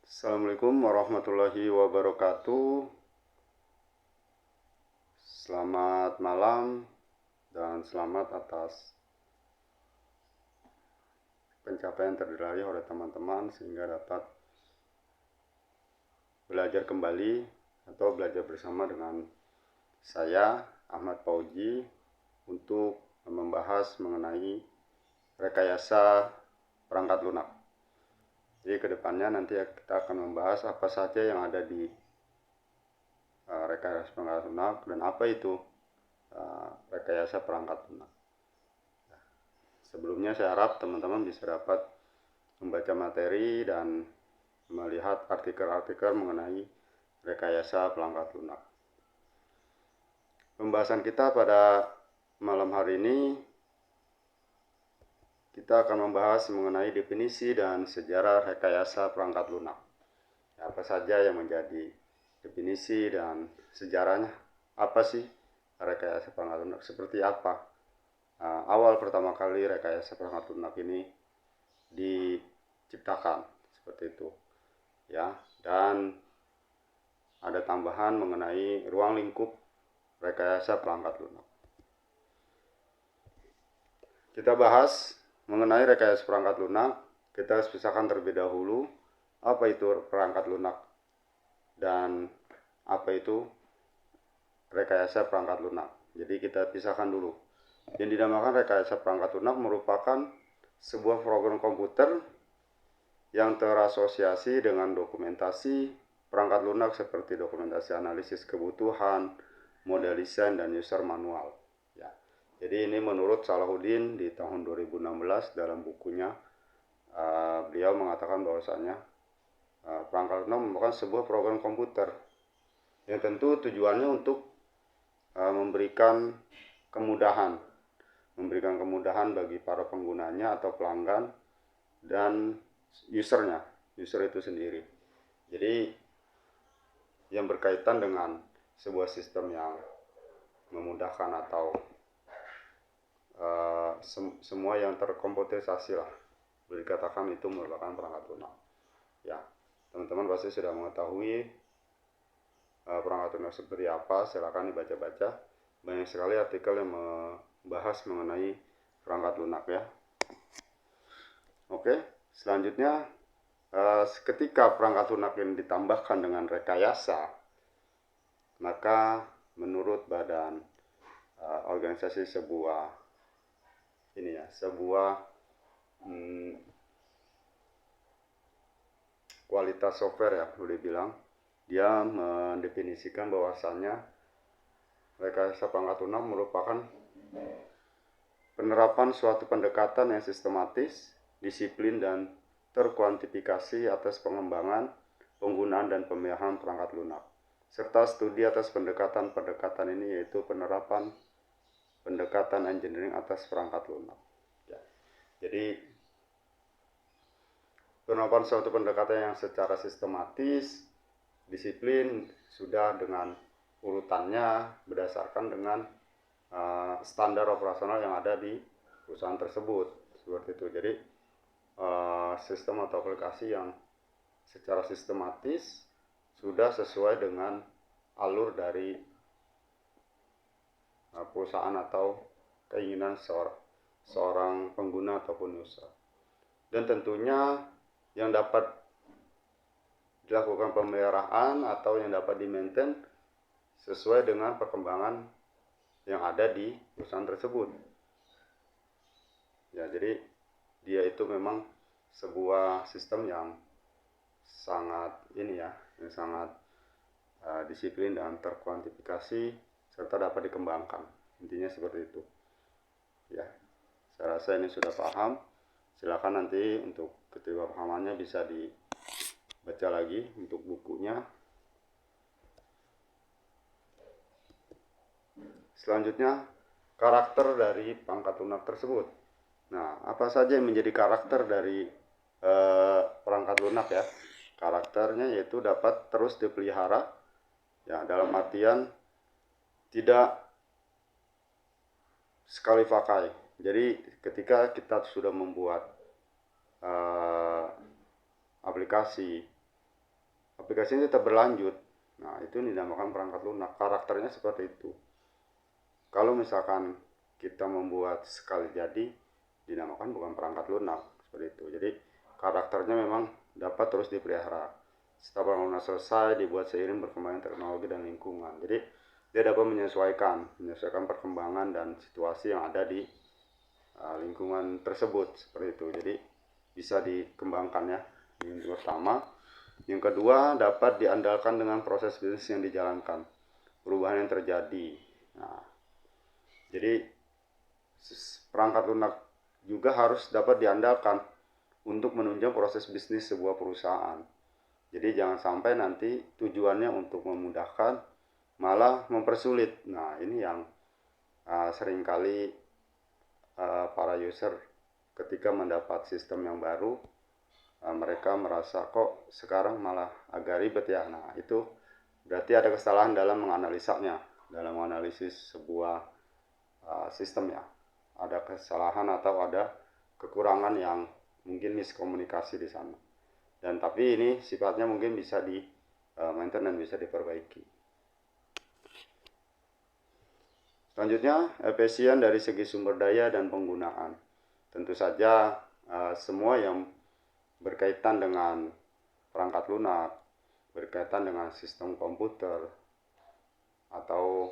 Assalamualaikum warahmatullahi wabarakatuh. Selamat malam dan selamat atas pencapaian terdiraih oleh teman-teman sehingga dapat belajar kembali atau belajar bersama dengan saya Ahmad Fauji untuk membahas mengenai rekayasa perangkat lunak. Jadi kedepannya nanti kita akan membahas apa saja yang ada di rekayasa perangkat lunak dan apa itu rekayasa perangkat lunak. Sebelumnya saya harap teman-teman bisa dapat membaca materi dan melihat artikel-artikel mengenai rekayasa perangkat lunak. Pembahasan kita pada malam hari ini kita akan membahas mengenai definisi dan sejarah rekayasa perangkat lunak. Apa saja yang menjadi definisi dan sejarahnya? Apa sih rekayasa perangkat lunak? Seperti apa awal pertama kali rekayasa perangkat lunak ini diciptakan, seperti itu ya. Dan ada tambahan mengenai ruang lingkup rekayasa perangkat lunak. Kita bahas mengenai rekayasa perangkat lunak. Kita harus pisahkan terlebih dahulu apa itu perangkat lunak dan apa itu rekayasa perangkat lunak. Jadi kita pisahkan dulu. Yang dinamakan rekayasa perangkat lunak merupakan sebuah program komputer yang terasosiasi dengan dokumentasi perangkat lunak seperti dokumentasi analisis kebutuhan, model desain, dan user manual. Ya. Jadi ini menurut Salahuddin di tahun 2016 dalam bukunya, beliau mengatakan bahwasanya perangkat lunak merupakan sebuah program komputer yang tentu tujuannya untuk memberikan kemudahan bagi para penggunanya atau pelanggan dan user itu sendiri. Jadi yang berkaitan dengan sebuah sistem yang memudahkan atau semua yang terkomputerisasi lah, boleh dikatakan itu merupakan perangkat lunak. Ya, teman-teman pasti sudah mengetahui perangkat lunak seperti apa. Silakan dibaca-baca. Banyak sekali artikel yang membahas mengenai perangkat lunak ya. Oke, selanjutnya ketika perangkat lunak ini ditambahkan dengan rekayasa, maka menurut badan organisasi sebuah kualitas software ya, boleh bilang, dia mendefinisikan bahwasannya rekayasa perangkat lunak merupakan penerapan suatu pendekatan yang sistematis, disiplin, dan terkuantifikasi atas pengembangan, penggunaan, dan pemeliharaan perangkat lunak, serta studi atas pendekatan ini, yaitu penerapan pendekatan engineering atas perangkat lunak. Ya. Jadi penerapan suatu pendekatan yang secara sistematis, disiplin, sudah dengan urutannya berdasarkan dengan standar operasional yang ada di perusahaan tersebut, seperti itu. Jadi sistem atau aplikasi yang secara sistematis sudah sesuai dengan alur dari perusahaan atau keinginan seorang pengguna ataupun user. Dan tentunya yang dapat dilakukan pemeliharaan atau yang dapat di-maintain sesuai dengan perkembangan yang ada di perusahaan tersebut. Ya, jadi dia itu memang sebuah sistem yang sangat disiplin dan terkuantifikasi serta dapat dikembangkan. Intinya seperti itu. Ya, saya rasa ini sudah paham. Silakan nanti untuk ketidakpahamannya bisa dibaca lagi untuk bukunya. Selanjutnya, karakter dari perangkat lunak tersebut. Nah, apa saja yang menjadi karakter dari perangkat lunak ya? Karakternya yaitu dapat terus dipelihara, ya, dalam artian tidak sekali pakai. Jadi ketika kita sudah membuat aplikasi aplikasinya tetap berlanjut. Nah, itu dinamakan perangkat lunak. Karakternya seperti itu. Kalau misalkan kita membuat sekali jadi, dinamakan bukan perangkat lunak seperti itu. Jadi karakternya memang dapat terus dipelihara. Setelah perangkat lunak selesai, dibuat seiring berkembangnya teknologi dan lingkungan. Jadi dia dapat menyesuaikan perkembangan dan situasi yang ada di lingkungan tersebut seperti itu. Jadi bisa dikembangkan ya. Yang pertama. Yang kedua, dapat diandalkan dengan proses bisnis yang dijalankan, perubahan yang terjadi. Nah, jadi perangkat lunak juga harus dapat diandalkan untuk menunjang proses bisnis sebuah perusahaan. Jadi jangan sampai nanti tujuannya untuk memudahkan malah mempersulit. Nah, ini yang seringkali para user ketika mendapat sistem yang baru, mereka merasa kok sekarang malah agak ribet ya. Nah, itu berarti ada kesalahan dalam menganalisanya, dalam menganalisis sebuah sistem ya. Ada kesalahan atau ada kekurangan yang mungkin miskomunikasi di sana. Dan tapi ini sifatnya mungkin bisa di maintenance, bisa diperbaiki. Selanjutnya, efisien dari segi sumber daya dan penggunaan. Tentu saja semua yang berkaitan dengan perangkat lunak, berkaitan dengan sistem komputer, atau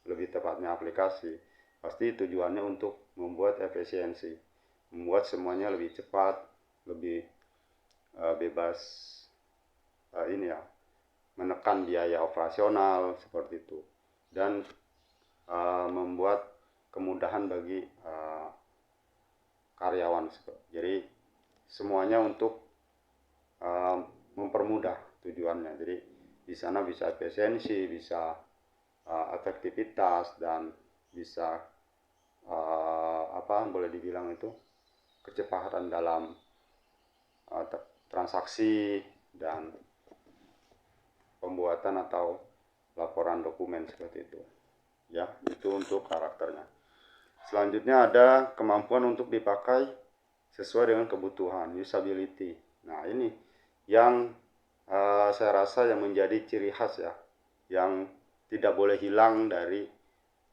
lebih tepatnya aplikasi, pasti tujuannya untuk membuat efisiensi, membuat semuanya lebih cepat, lebih bebas menekan biaya operasional seperti itu, dan membuat kemudahan bagi karyawan. Jadi semuanya untuk mempermudah tujuannya. Jadi di sana bisa efisiensi, bisa efektivitas, dan bisa boleh dibilang itu kecepatan dalam transaksi dan pembuatan atau laporan dokumen seperti itu. Ya, itu untuk karakternya. Selanjutnya ada kemampuan untuk dipakai sesuai dengan kebutuhan, usability. Nah, ini yang saya rasa yang menjadi ciri khas ya, yang tidak boleh hilang dari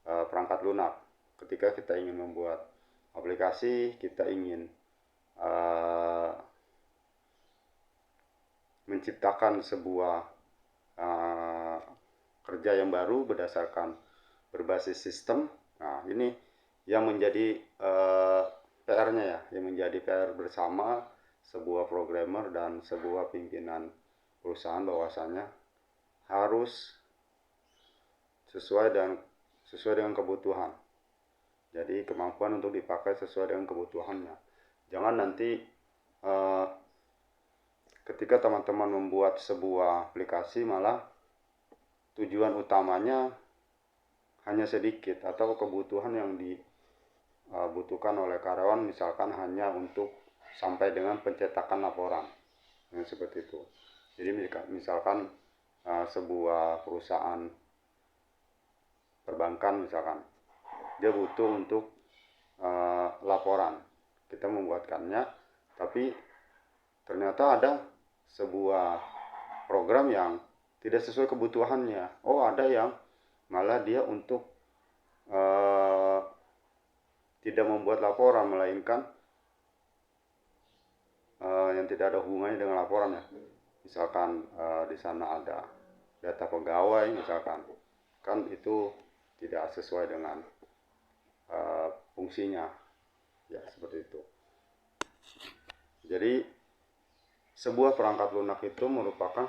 perangkat lunak. Ketika kita ingin membuat aplikasi, kita ingin menciptakan sebuah kerja yang baru berdasarkan berbasis sistem. Nah, ini yang menjadi PR-nya ya, yang menjadi PR bersama sebuah programmer dan sebuah pimpinan perusahaan, bahwasanya harus sesuai dengan kebutuhan. Jadi kemampuan untuk dipakai sesuai dengan kebutuhannya. Jangan nanti ketika teman-teman membuat sebuah aplikasi malah tujuan utamanya hanya sedikit, atau kebutuhan yang dibutuhkan oleh karyawan misalkan hanya untuk sampai dengan pencetakan laporan, seperti itu. Jadi misalkan sebuah perusahaan perbankan misalkan, dia butuh untuk laporan, kita membuatkannya, tapi ternyata ada sebuah program yang tidak sesuai kebutuhannya. Oh, ada yang malah dia untuk tidak membuat laporan, melainkan yang tidak ada hubungannya dengan laporan ya. Misalkan di sana ada data pegawai misalkan, kan itu tidak sesuai dengan fungsinya ya, seperti itu. Jadi sebuah perangkat lunak itu merupakan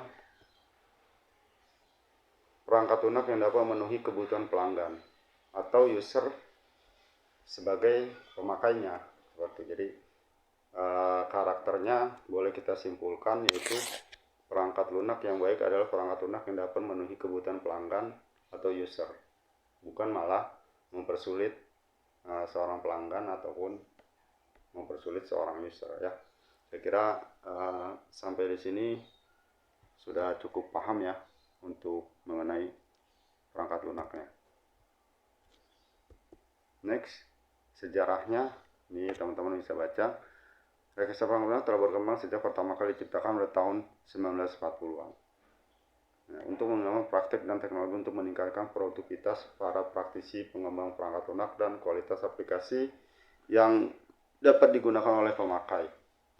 perangkat lunak yang dapat memenuhi kebutuhan pelanggan atau user sebagai pemakainya. Jadi karakternya boleh kita simpulkan yaitu perangkat lunak yang baik adalah perangkat lunak yang dapat memenuhi kebutuhan pelanggan atau user, bukan malah mempersulit seorang pelanggan ataupun mempersulit seorang user ya. Saya kira sampai di sini sudah cukup paham ya untuk mengenai perangkat lunaknya. Next, sejarahnya ini teman-teman bisa baca. Rekayasa perangkat lunak telah berkembang sejak pertama kali diciptakan pada tahun 1940-an. untuk mengembangkan praktek dan teknologi untuk meningkatkan produktivitas para praktisi pengembang perangkat lunak dan kualitas aplikasi yang dapat digunakan oleh pemakai.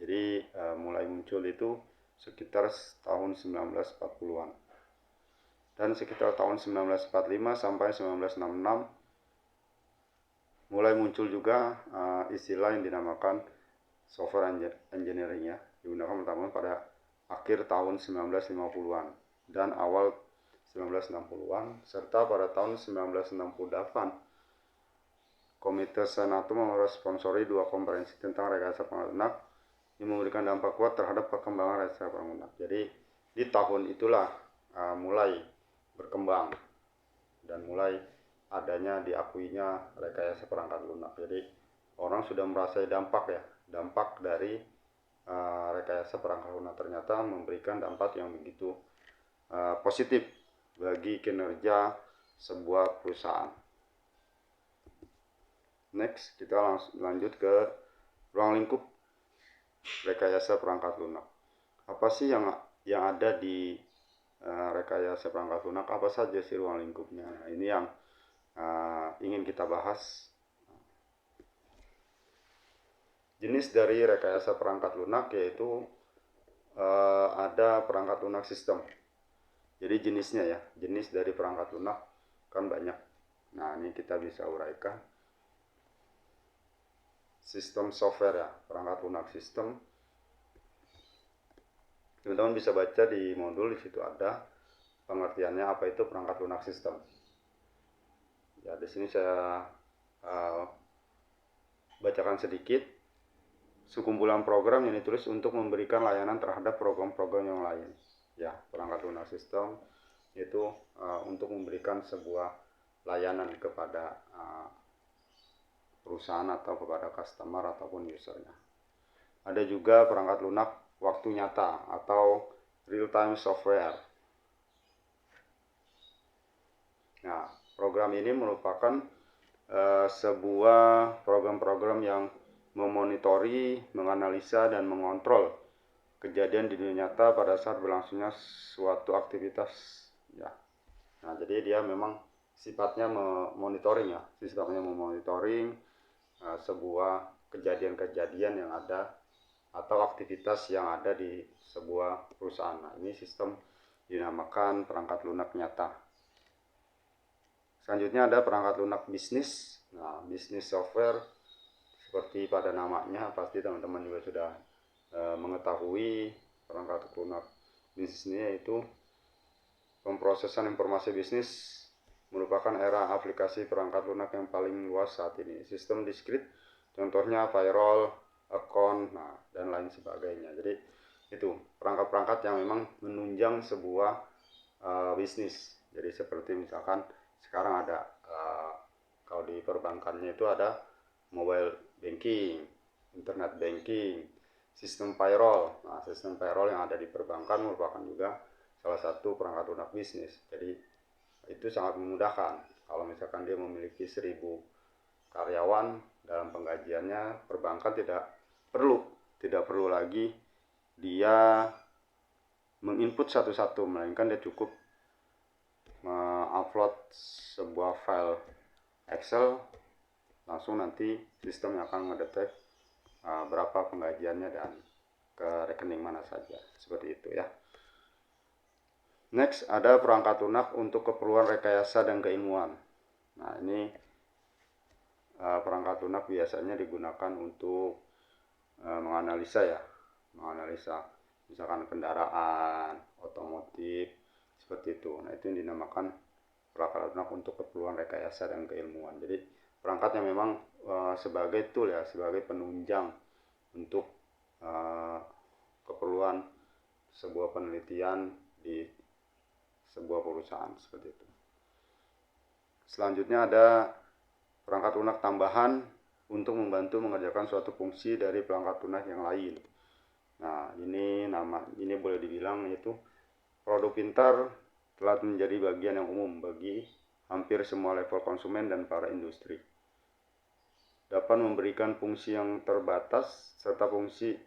Jadi mulai muncul itu sekitar tahun 1940-an. Dan sekitar tahun 1945 sampai 1966 mulai muncul juga istilah yang dinamakan software engineering ya, digunakan pertama pada akhir tahun 1950-an dan awal 1960-an, serta pada tahun 1968 Komite Senato meresponsori 2 konferensi tentang rekayasa perangkat lunak yang memberikan dampak kuat terhadap perkembangan rekayasa perangkat lunak. Jadi di tahun itulah mulai berkembang dan mulai adanya diakuinya rekayasa perangkat lunak. Jadi orang sudah merasa dampak dari rekayasa perangkat lunak ternyata memberikan dampak yang begitu positif bagi kinerja sebuah perusahaan. Next, kita langsung lanjut ke ruang lingkup rekayasa perangkat lunak. Apa sih yang ada di rekayasa perangkat lunak? Apa saja sih ruang lingkupnya? Nah, ini yang ingin kita bahas. Jenis dari rekayasa perangkat lunak yaitu ada perangkat lunak sistem. Jadi jenisnya ya, jenis dari perangkat lunak kan banyak. Nah, ini kita bisa uraikan. Sistem software ya, perangkat lunak sistem. Teman-teman bisa baca di modul, di situ ada pengertiannya apa itu perangkat lunak sistem. Ya, di sini saya bacakan sedikit. Sekumpulan program yang ditulis untuk memberikan layanan terhadap program-program yang lain. Ya, perangkat lunak sistem itu untuk memberikan sebuah layanan kepada perusahaan atau kepada customer ataupun usernya. Ada juga perangkat lunak waktu nyata atau real-time software. Nah, program ini merupakan sebuah program-program yang memonitori, menganalisa, dan mengontrol kejadian di dunia nyata pada saat berlangsungnya suatu aktivitas. Ya. Nah, jadi dia memang sifatnya memonitoring ya, sifatnya memonitoring sebuah kejadian-kejadian yang ada atau aktivitas yang ada di sebuah perusahaan. Nah, ini sistem dinamakan perangkat lunak nyata. Selanjutnya ada perangkat lunak bisnis. Nah, bisnis software seperti pada namanya pasti teman-teman juga sudah mengetahui perangkat lunak bisnis ini, yaitu pemrosesan informasi bisnis merupakan era aplikasi perangkat lunak yang paling luas saat ini. Sistem diskrit, contohnya firewall, account, dan lain sebagainya. Jadi itu perangkat-perangkat yang memang menunjang sebuah bisnis. Jadi seperti misalkan sekarang ada kalau di perbankannya itu ada mobile banking, internet banking, sistem payroll. Nah, sistem payroll yang ada di perbankan merupakan juga salah satu perangkat lunak bisnis. Jadi itu sangat memudahkan. Kalau misalkan dia memiliki 1000 karyawan, dalam penggajiannya perbankan tidak perlu lagi dia menginput satu-satu, melainkan dia cukup upload sebuah file Excel, langsung nanti sistem yang akan mendetek berapa penggajiannya dan ke rekening mana saja, seperti itu ya. Next, ada perangkat lunak untuk keperluan rekayasa dan keilmuan. Nah, ini perangkat lunak biasanya digunakan untuk menganalisa misalkan kendaraan, otomotif, seperti itu. Nah, itu yang dinamakan perangkat lunak untuk keperluan rekayasa dan keilmuan. Jadi perangkat yang memang sebagai tool ya, sebagai penunjang untuk keperluan sebuah penelitian di sebuah perusahaan, seperti itu. Selanjutnya ada perangkat lunak tambahan untuk membantu mengerjakan suatu fungsi dari perangkat lunak yang lain. Nah, ini boleh dibilang yaitu produk pintar telah menjadi bagian yang umum bagi hampir semua level konsumen dan para industri. Dapat memberikan fungsi yang terbatas serta fungsi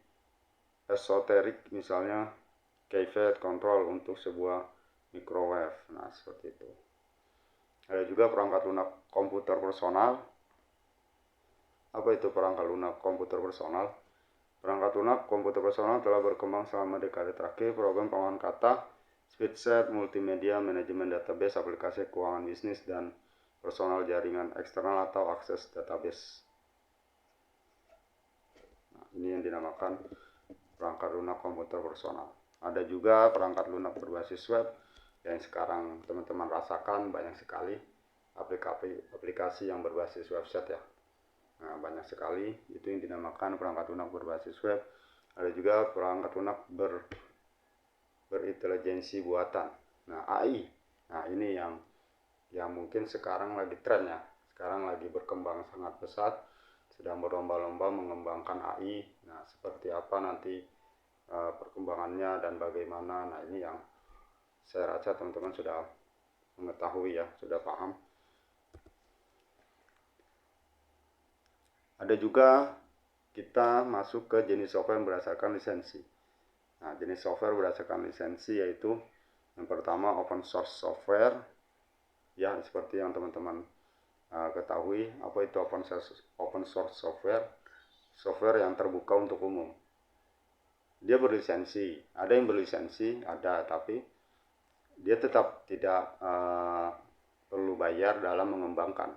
esoterik, misalnya keyword control untuk sebuah microwave. Nah, seperti itu. Ada juga perangkat lunak komputer personal. Apa itu perangkat lunak komputer personal? Perangkat lunak komputer personal telah berkembang selama dekade terakhir. Program pengulangan kata, speedset, multimedia, manajemen database, aplikasi keuangan bisnis, dan personal jaringan eksternal atau akses database. Nah, ini yang dinamakan perangkat lunak komputer personal. Ada juga perangkat lunak berbasis web yang sekarang teman-teman rasakan banyak sekali aplikasi yang berbasis website ya. Nah, banyak sekali itu yang dinamakan perangkat lunak berbasis web. Ada juga perangkat lunak berintelijensi buatan. Nah, AI. Nah, ini yang mungkin sekarang lagi tren ya. Sekarang lagi berkembang sangat pesat, sedang berlomba-lomba mengembangkan AI. Nah, seperti apa nanti perkembangannya dan bagaimana. Nah, ini yang saya rasa teman-teman sudah mengetahui ya, sudah paham. Ada juga kita masuk ke jenis software yang berdasarkan lisensi. Nah, jenis software berdasarkan lisensi yaitu yang pertama open source software. Ya, seperti yang teman-teman ketahui, apa itu open source software? Software yang terbuka untuk umum. Dia berlisensi, ada yang berlisensi, ada, tapi dia tetap tidak perlu bayar dalam mengembangkan.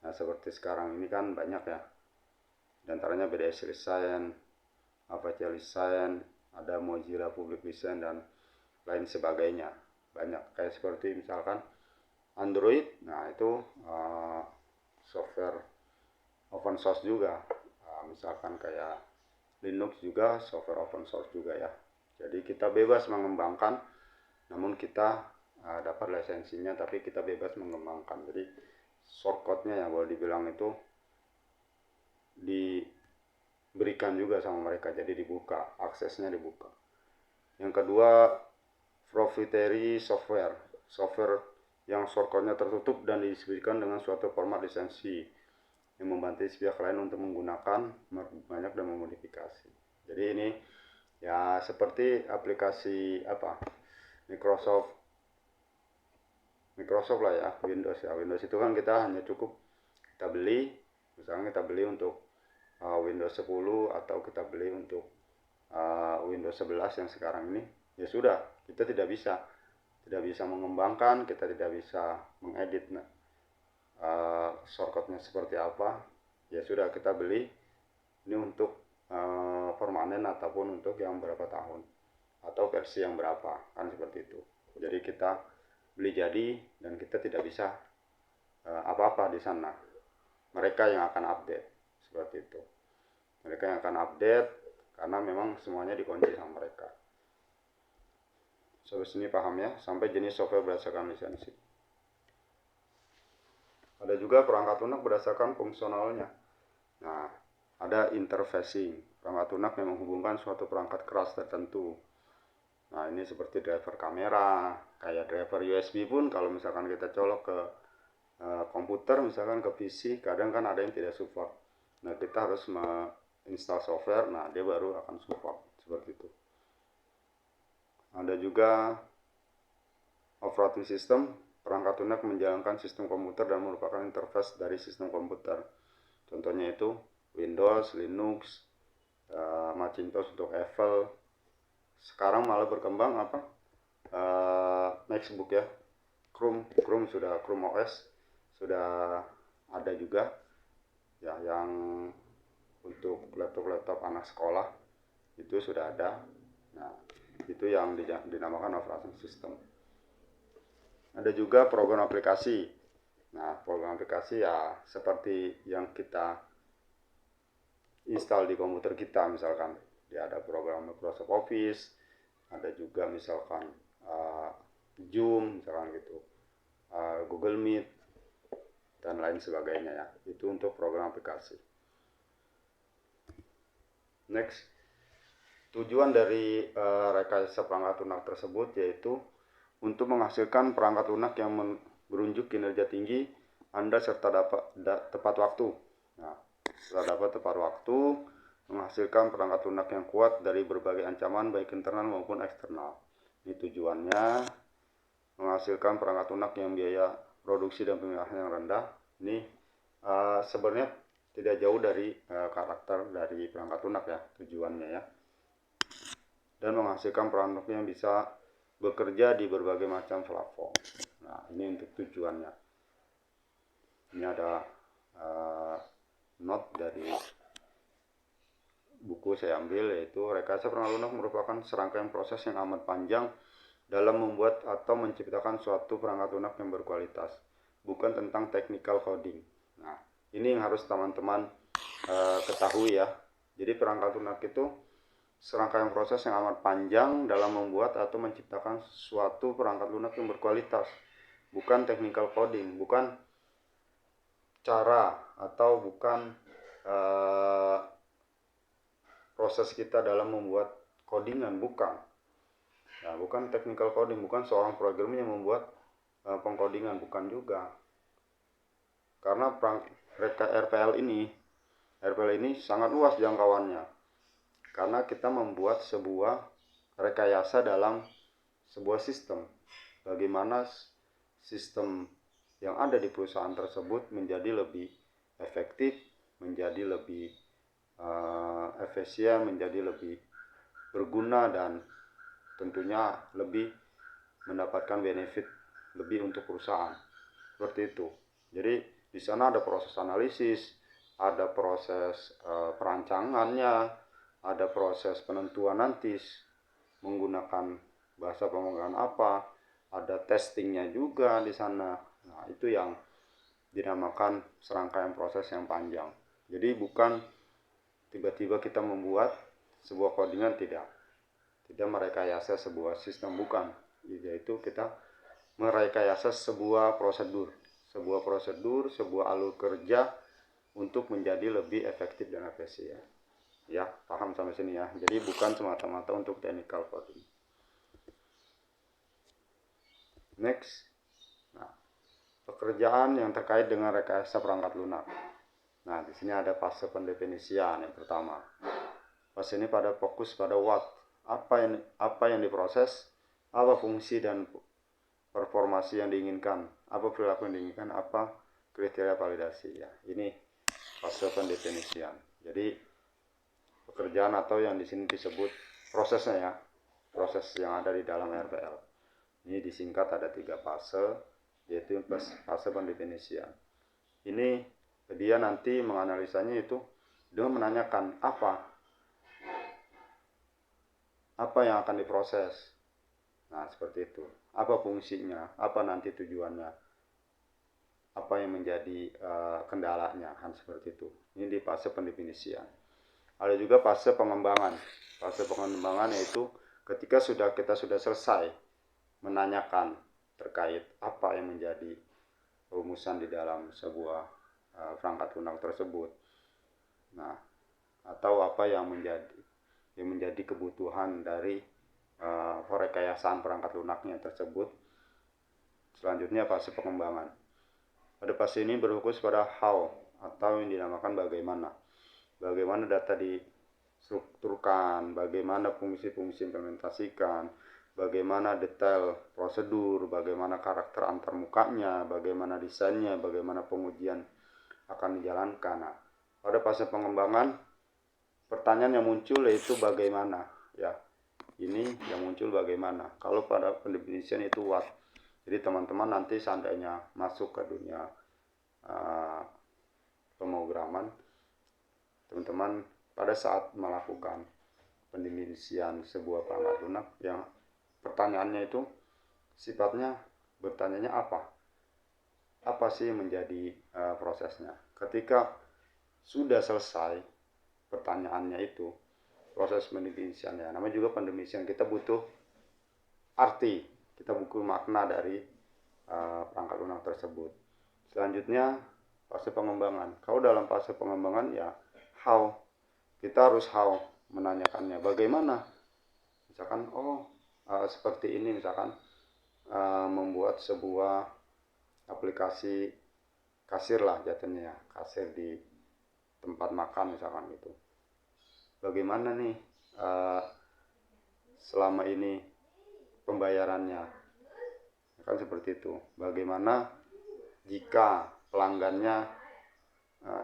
Nah, seperti sekarang ini kan banyak ya. Di antaranya BDS License, Apache License, ada Mozilla Public License dan lain sebagainya. Banyak kayak seperti misalkan Android, nah itu software open source juga. Misalkan kayak Linux juga software open source juga ya. Jadi kita bebas mengembangkan, namun kita dapat lisensinya, tapi kita bebas mengembangkan. Jadi shortcutnya ya boleh dibilang itu diberikan juga sama mereka, jadi dibuka, aksesnya dibuka. Yang kedua, proprietary software yang shortcutnya tertutup dan disebutkan dengan suatu format lisensi yang membantu pihak lain untuk menggunakan banyak dan memodifikasi. Jadi ini ya seperti aplikasi Microsoft lah ya, Windows ya. Windows itu kan kita hanya cukup kita beli, misalnya kita beli untuk Windows 10 atau kita beli untuk Windows 11 yang sekarang ini, ya sudah, kita tidak bisa mengembangkan, kita tidak bisa mengedit shortcutnya seperti apa. Ya sudah, kita beli ini untuk permanen ataupun untuk yang berapa tahun atau versi yang berapa, kan seperti itu. Jadi kita beli jadi dan kita tidak bisa apa-apa di sana. Mereka yang akan update, seperti itu. Mereka yang akan update karena memang semuanya dikunci sama mereka. Sampai sini paham ya, sampai jenis software berdasarkan lisensi. Ada juga perangkat lunak berdasarkan fungsionalnya. Nah, ada interfacing. Perangkat lunak yang menghubungkan suatu perangkat keras tertentu. Nah, ini seperti driver kamera, kayak driver USB pun kalau misalkan kita colok ke komputer, misalkan ke PC, kadang kan ada yang tidak support. Nah, kita harus install software, nah dia baru akan support, seperti itu. Ada juga operating system, perangkat lunak menjalankan sistem komputer dan merupakan interface dari sistem komputer. Contohnya itu Windows, Linux, Macintosh untuk Apple. Sekarang malah berkembang MacBook ya, Chrome sudah, Chrome OS sudah ada juga ya, yang untuk laptop anak sekolah itu sudah ada. Nah, itu yang dinamakan operating system. Ada juga program aplikasi. Nah, program aplikasi ya seperti yang kita install di komputer kita, misalkan dia ada program Microsoft Office, ada juga misalkan Zoom, misalkan gitu, Google Meet dan lain sebagainya ya. Itu untuk program aplikasi. Next, tujuan dari rekayasa perangkat lunak tersebut yaitu untuk menghasilkan perangkat lunak yang berunjuk kinerja tinggi Anda serta dapat tepat waktu. Nah, setelah dapat tepat waktu, menghasilkan perangkat lunak yang kuat dari berbagai ancaman baik internal maupun eksternal. Ini tujuannya menghasilkan perangkat lunak yang biaya produksi dan pemeliharaan yang rendah. Ini sebenarnya tidak jauh dari karakter dari perangkat lunak ya, tujuannya ya. Dan menghasilkan perangkat lunak yang bisa bekerja di berbagai macam platform. Nah, ini untuk tujuannya. Ini ada note dari buku saya ambil, yaitu rekayasa perangkat lunak merupakan serangkaian proses yang amat panjang dalam membuat atau menciptakan suatu perangkat lunak yang berkualitas, bukan tentang technical coding. Nah, ini yang harus teman-teman ketahui ya. Jadi perangkat lunak itu serangkaian proses yang amat panjang dalam membuat atau menciptakan suatu perangkat lunak yang berkualitas, bukan technical coding, bukan cara atau bukan proses kita dalam membuat codingan, bukan. Nah, bukan technical coding, bukan seorang programmer yang membuat pengkodingan, bukan juga. Karena RPL ini sangat luas jangkauannya. Karena kita membuat sebuah rekayasa dalam sebuah sistem. Bagaimana sistem yang ada di perusahaan tersebut menjadi lebih efektif, menjadi lebih efisien, menjadi lebih berguna, dan tentunya lebih mendapatkan benefit lebih untuk perusahaan. Seperti itu. Jadi di sana ada proses analisis, ada proses perancangannya, ada proses penentuan nanti menggunakan bahasa pemrograman apa, ada testingnya juga di sana. Nah, itu yang dinamakan serangkaian proses yang panjang. Jadi bukan tiba-tiba kita membuat sebuah codingan, tidak merekayasa sebuah sistem, bukan, yaitu kita merekayasa sebuah prosedur, sebuah alur kerja untuk menjadi lebih efektif dan efisien. Ya, paham sampai sini ya. Jadi bukan semata-mata untuk technical coding. Next. Nah, pekerjaan yang terkait dengan rekayasa perangkat lunak. Nah, di sini ada fase pendefinisian yang pertama. Fase ini pada fokus pada what, apa yang diproses, apa fungsi dan performasi yang diinginkan, apa perilaku yang diinginkan, apa kriteria validasi ya. Ini fase pendefinisian. Jadi pekerjaan atau yang di sini disebut prosesnya ya, proses yang ada di dalam RPL. Ini disingkat ada 3 fase, yaitu fase pendefinisian. Ini dia nanti menganalisanya itu dengan menanyakan apa yang akan diproses. Nah, seperti itu. Apa fungsinya, apa nanti tujuannya, apa yang menjadi kendalanya, kan seperti itu. Ini di fase pendefinisian. Ada juga fase pengembangan. Fase pengembangan yaitu ketika kita sudah selesai menanyakan terkait apa yang menjadi rumusan di dalam sebuah perangkat lunak tersebut. Nah, atau apa yang menjadi kebutuhan dari perekayasaan perangkat lunaknya tersebut. Selanjutnya fase pengembangan. Pada fase ini berfokus pada how atau yang dinamakan bagaimana. Bagaimana data distrukturkan, bagaimana fungsi-fungsi implementasikan, bagaimana detail prosedur, bagaimana karakter antarmukanya, bagaimana desainnya, bagaimana pengujian akan dijalankan. Nah, pada fase pengembangan, pertanyaan yang muncul yaitu bagaimana ya. Ini yang muncul bagaimana. Kalau pada pendefinisian itu what. Jadi teman-teman nanti seandainya masuk ke dunia pemrograman, teman-teman pada saat melakukan pendefinisian sebuah perangkat lunak, yang pertanyaannya itu sifatnya bertanyanya apa sih menjadi prosesnya. Ketika sudah selesai pertanyaannya itu, proses pendefinisian ya, namanya juga pendefinisian, kita butuh arti, kita butuh makna dari perangkat lunak tersebut. Selanjutnya fase pengembangan. Kalau dalam fase pengembangan ya how, kita harus how menanyakannya bagaimana. Misalkan seperti ini, misalkan membuat sebuah aplikasi kasir lah jatuhnya ya, kasir di tempat makan misalkan gitu. Bagaimana nih selama ini pembayarannya, kan seperti itu. Bagaimana jika pelanggannya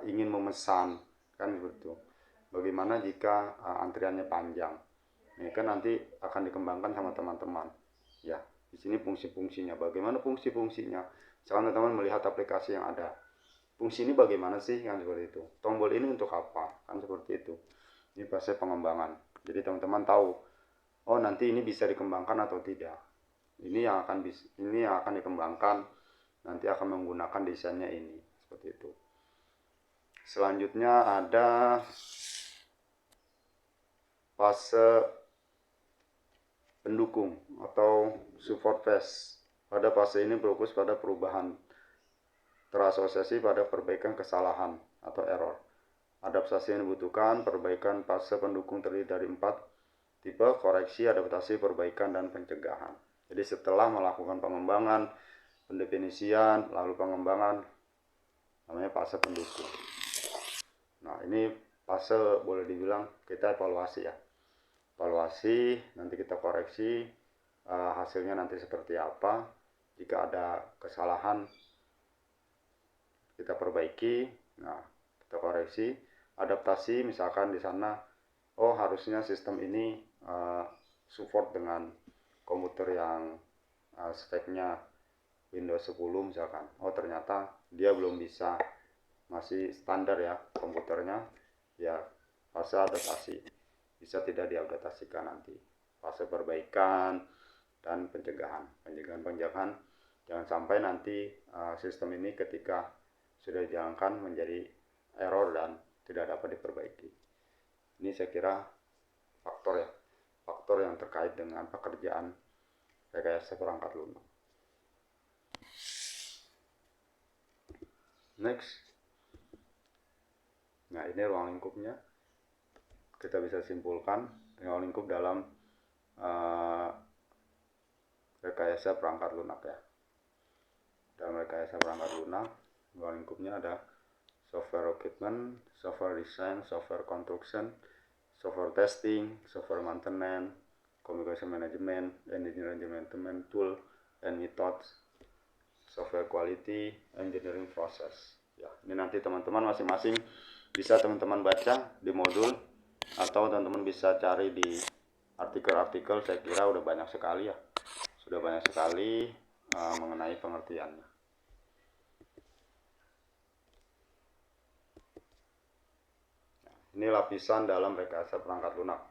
ingin memesan, kan seperti itu. Bagaimana jika antriannya panjang. Ini kan nanti akan dikembangkan sama teman-teman. Ya, di sini fungsi-fungsinya. Bagaimana fungsi-fungsinya? Misalkan teman-teman melihat aplikasi yang ada. Fungsi ini bagaimana sih? Kan seperti itu. Tombol ini untuk apa? Kan seperti itu. Ini proses pengembangan. Jadi teman-teman tahu, oh nanti ini bisa dikembangkan atau tidak. Ini yang akan dikembangkan, nanti akan menggunakan desainnya ini. Seperti itu. Selanjutnya ada fase pendukung atau support phase. Pada fase ini fokus pada perubahan terasosiasi pada perbaikan kesalahan atau error. Adaptasi yang dibutuhkan, perbaikan fase pendukung terdiri dari 4 tipe: koreksi, adaptasi, perbaikan, dan pencegahan. Jadi setelah melakukan pengembangan, pendefinisian, lalu pengembangan, namanya fase pendukung. Nah, ini fase boleh dibilang kita evaluasi ya. Evaluasi, nanti kita koreksi, hasilnya nanti seperti apa. Jika ada kesalahan, kita perbaiki. Nah, kita koreksi. Adaptasi, misalkan di sana, oh harusnya sistem ini support dengan komputer yang speknya Windows 10 misalkan. Oh ternyata dia belum bisa, masih standar ya komputernya. Ya, fase adaptasi. Bisa tidak diadaptasikan nanti. Fase perbaikan dan pencegahan. Pencegahan jangan sampai nanti sistem ini ketika sudah dijalankan menjadi error dan tidak dapat diperbaiki. Ini saya kira faktor yang terkait dengan pekerjaan rekayasa perangkat lunak. Next. Nah, ini ruang lingkupnya. Kita bisa simpulkan ruang lingkup dalam rekayasa perangkat lunak ya. Dalam rekayasa perangkat lunak, ruang lingkupnya ada software equipment, software design, software construction, software testing, software maintenance, communication management, engineering management tool and methods, software quality, engineering process. Ya, ini nanti teman-teman masing-masing bisa teman-teman baca di modul, atau teman-teman bisa cari di artikel-artikel. Saya kira udah banyak sekali ya, sudah banyak sekali mengenai pengertiannya. Ini lapisan dalam rekayasa perangkat lunak.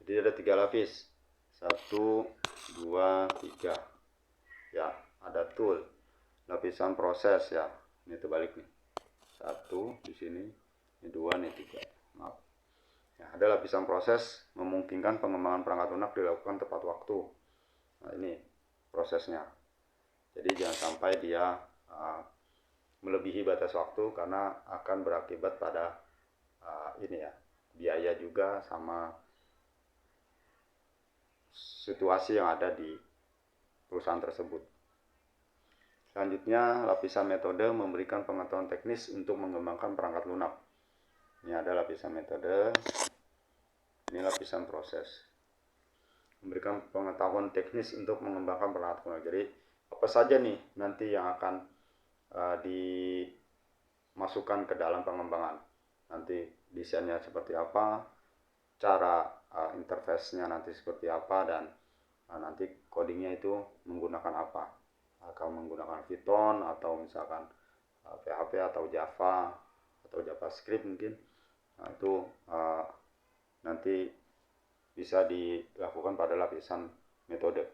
Jadi ada 3 lapis. 1, 2, 3. Ya, ada tool. Lapisan proses ya. Ini terbalik nih. 1 di sini, ini 2, ini 3. Maaf. Ya, ada lapisan proses memungkinkan pengembangan perangkat lunak dilakukan tepat waktu. Nah, ini prosesnya. Jadi jangan sampai dia melebihi batas waktu karena akan berakibat pada ini ya, biaya juga sama situasi yang ada di perusahaan tersebut. Selanjutnya, lapisan metode memberikan pengetahuan teknis untuk mengembangkan perangkat lunak. Ini ada lapisan metode, ini lapisan proses. Memberikan pengetahuan teknis untuk mengembangkan perangkat lunak. Jadi apa saja nih nanti yang akan dimasukkan ke dalam pengembangan. Nanti desainnya seperti apa, cara interface-nya nanti seperti apa, dan nanti codingnya itu menggunakan apa. Kalau menggunakan Python atau misalkan PHP atau Java atau JavaScript mungkin. Nah, itu nanti bisa dilakukan pada lapisan metode.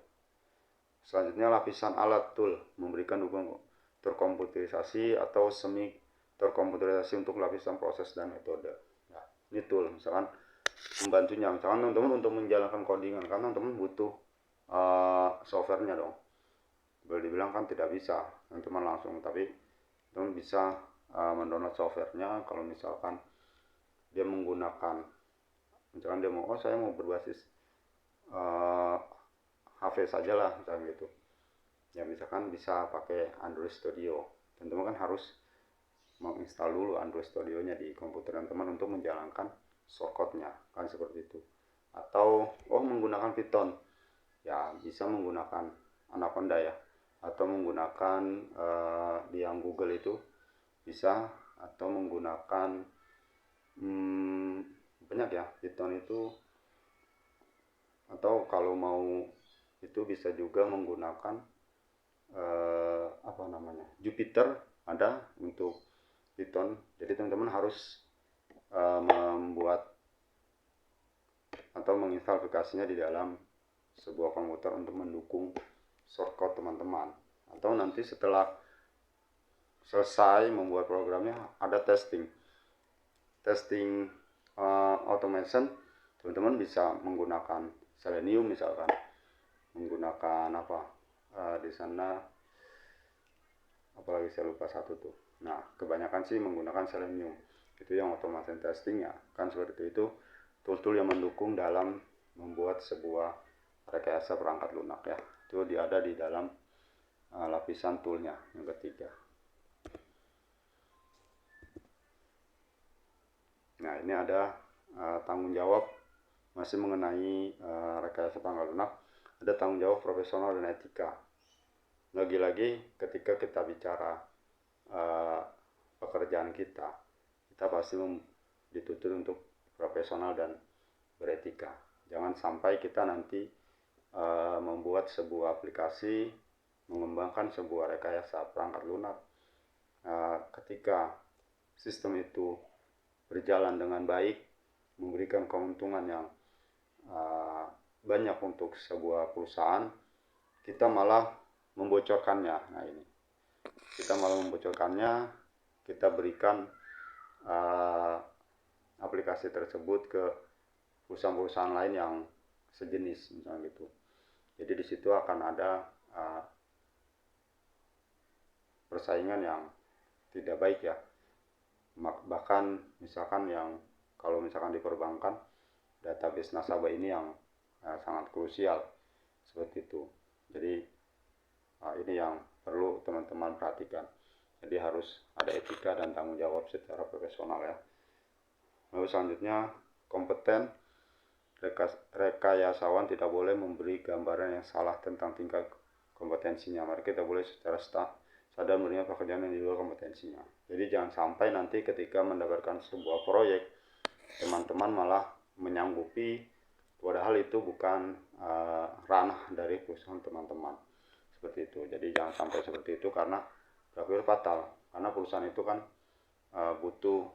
Selanjutnya lapisan alat tool memberikan dukungan terkomputerisasi atau semi terkomputerisasi untuk lapisan proses dan metode. Nah, ini tool misalkan membantunya, misalkan teman-teman untuk menjalankan codingan, karena teman-teman butuh softwarenya dong. Boleh dibilang kan tidak bisa teman-teman langsung, tapi teman bisa mendownload softwarenya. Kalau misalkan dia menggunakan, misalkan dia mau, saya mau berbasis HP saja lah misalkan gitu ya, misalkan bisa pakai Android Studio. Teman-teman kan harus menginstal dulu Android Studio-nya di komputer teman-teman untuk menjalankan shortcut-nya, kan seperti itu. Atau menggunakan Python ya, bisa menggunakan Anaconda ya. atau menggunakan di yang Google itu bisa, atau menggunakan banyak ya Python itu, atau kalau mau itu bisa juga menggunakan Jupyter ada untuk Python. Jadi teman-teman harus membuat atau menginstal aplikasinya di dalam sebuah komputer untuk mendukung shortcut teman-teman. Atau nanti setelah selesai membuat programnya ada testing automation, teman-teman bisa menggunakan Selenium misalkan, menggunakan di sana apalagi saya lupa satu tuh. Nah, kebanyakan sih menggunakan Selenium. Itu yang automation testingnya kan seperti itu. Tool-tool yang mendukung dalam membuat sebuah rekayasa perangkat lunak ya. Itu dia ada di dalam lapisan toolnya yang ketiga. Nah, ini ada tanggung jawab masih mengenai rekayasa perangkat lunak. Ada tanggung jawab profesional dan etika. Lagi-lagi ketika kita bicara pekerjaan kita pasti dituntut untuk profesional dan beretika. Jangan sampai kita nanti membuat sebuah aplikasi, mengembangkan sebuah rekayasa perangkat lunak, ketika sistem itu berjalan dengan baik, memberikan keuntungan yang banyak untuk sebuah perusahaan, kita malah membocorkannya. Nah, ini kita malah membocorkannya, kita berikan aplikasi tersebut ke perusahaan-perusahaan lain yang sejenis misalnya gitu. Jadi di situ akan ada persaingan yang tidak baik ya. Bahkan misalkan yang kalau misalkan di perbankan, database nasabah ini yang sangat krusial seperti itu. Jadi ini yang perlu teman-teman perhatikan. Jadi harus ada etika dan tanggung jawab secara profesional ya. Lalu selanjutnya, kompeten. Rekayasawan tidak boleh memberi gambaran yang salah tentang tingkat kompetensinya. Mereka tidak boleh secara sadar menerima pekerjaan yang di luar kompetensinya. Jadi jangan sampai nanti ketika mendapatkan sebuah proyek, teman-teman malah menyanggupi padahal itu bukan ranah dari perusahaan teman-teman. Seperti itu. Jadi jangan sampai seperti itu, karena berakhir fatal. Karena perusahaan itu kan butuh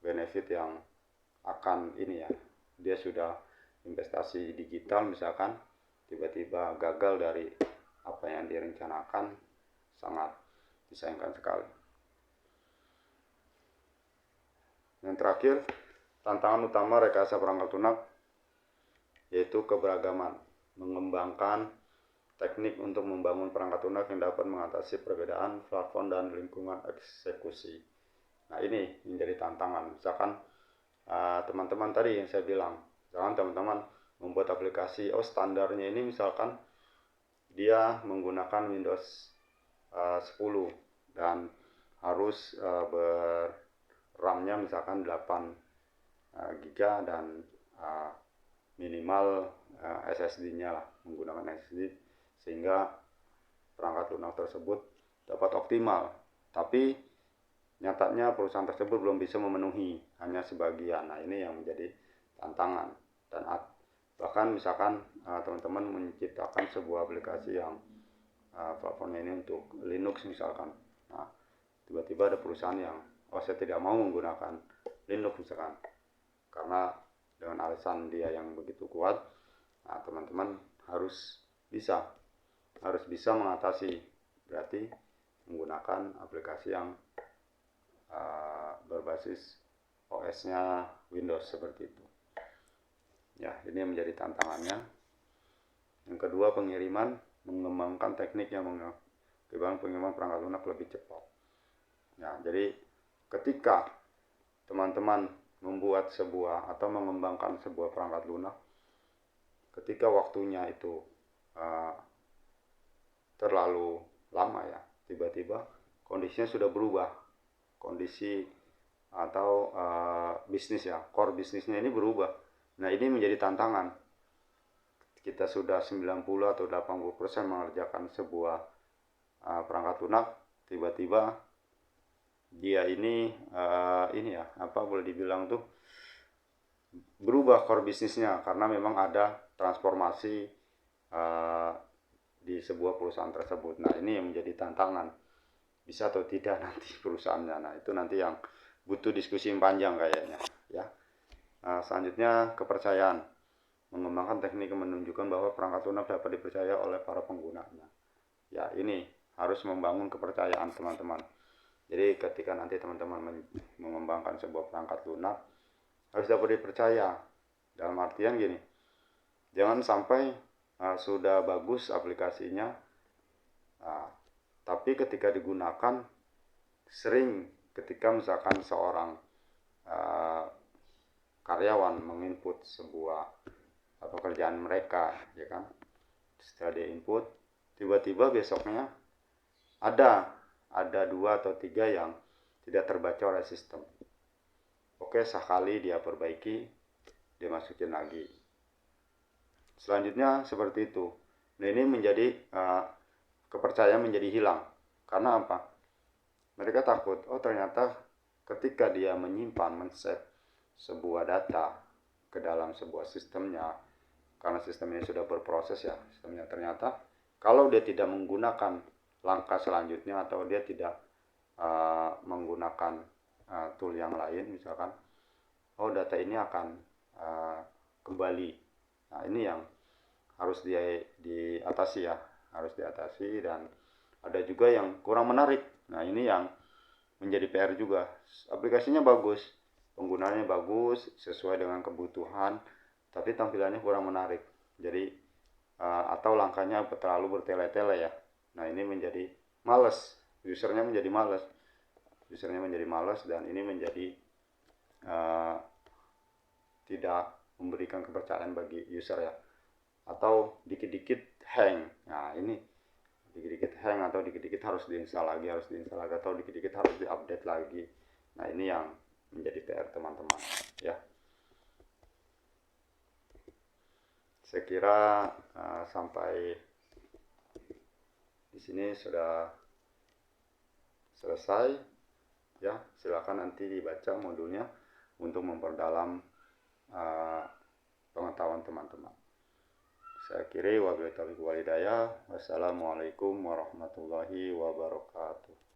benefit yang akan ini ya, dia sudah investasi digital misalkan, tiba-tiba gagal dari apa yang direncanakan, sangat disayangkan sekali. Yang terakhir, tantangan utama rekayasa perangkat lunak yaitu keberagaman. Mengembangkan teknik untuk membangun perangkat lunak yang dapat mengatasi perbedaan platform dan lingkungan eksekusi. Nah, ini menjadi tantangan. Misalkan teman-teman tadi yang saya bilang, misalkan teman-teman membuat aplikasi, standarnya ini misalkan dia menggunakan Windows 10 dan harus RAM-nya misalkan 8 GB dan minimal SSD-nya lah, menggunakan SSD sehingga perangkat lunak tersebut dapat optimal. Tapi nyatanya perusahaan tersebut belum bisa memenuhi, hanya sebagian. Nah, ini yang menjadi tantangan. Dan bahkan misalkan teman-teman menciptakan sebuah aplikasi yang platformnya ini untuk Linux misalkan. Nah, tiba-tiba ada perusahaan yang saya tidak mau menggunakan Linux misalkan, karena dengan alasan dia yang begitu kuat. Nah, teman-teman harus bisa mengatasi, berarti menggunakan aplikasi yang berbasis OS-nya Windows seperti itu. Ya, ini yang menjadi tantangannya. Yang kedua, pengiriman, mengembangkan teknik yang mengembangkan pengiriman perangkat lunak lebih cepat. Ya, jadi ketika teman-teman membuat sebuah atau mengembangkan sebuah perangkat lunak, ketika waktunya itu terlalu lama ya, tiba-tiba kondisinya sudah berubah, kondisi atau bisnis ya, core bisnisnya ini berubah. Nah, ini menjadi tantangan. kita sudah 90 atau 80% mengerjakan sebuah perangkat lunak, tiba-tiba dia ini ya apa boleh dibilang tuh berubah core bisnisnya karena memang ada transformasi di sebuah perusahaan tersebut. Nah, ini yang menjadi tantangan, bisa atau tidak nanti perusahaannya. Nah, itu nanti yang butuh diskusi yang panjang kayaknya ya. Selanjutnya kepercayaan, mengembangkan teknik yang menunjukkan bahwa perangkat lunak dapat dipercaya oleh para penggunanya. Ya, ini harus membangun kepercayaan teman-teman. Jadi ketika nanti teman-teman mengembangkan sebuah perangkat lunak harus dapat dipercaya. Dalam artian gini, jangan sampai sudah bagus aplikasinya, tapi ketika digunakan sering ketika misalkan seorang karyawan menginput sebuah pekerjaan mereka, ya kan, setelah dia input tiba-tiba besoknya ada 2 atau 3 yang tidak terbaca oleh sistem. Oke, sekali dia perbaiki, dia masukin lagi. Selanjutnya seperti itu. Nah, ini menjadi kepercayaan menjadi hilang. Karena apa? Mereka takut, oh ternyata ketika dia menyimpan, men-save sebuah data ke dalam sebuah sistemnya, karena sistem ini sudah berproses ya, sistemnya ternyata kalau dia tidak menggunakan langkah selanjutnya atau dia tidak menggunakan tool yang lain, misalkan, oh data ini akan kembali. Nah, ini yang harus diatasi ya, harus diatasi. Dan ada juga yang kurang menarik. Nah, ini yang menjadi PR juga. Aplikasinya bagus, penggunaannya bagus, sesuai dengan kebutuhan, tapi tampilannya kurang menarik. Jadi atau langkahnya terlalu bertele-tele ya. Nah, ini menjadi malas, usernya menjadi malas, dan ini menjadi tidak memberikan kepercayaan bagi user ya. Atau dikit-dikit hang. Nah, ini dikit-dikit hang atau dikit-dikit harus diinstal lagi atau dikit-dikit harus diupdate lagi. Nah, ini yang menjadi PR teman-teman ya. Saya kira sampai di sini sudah selesai ya. Silakan nanti dibaca modulnya untuk memperdalam pengetahuan teman-teman. Saya akhiri, wabillahi taufiq wal hidayah. Wassalamualaikum warahmatullahi wabarakatuh.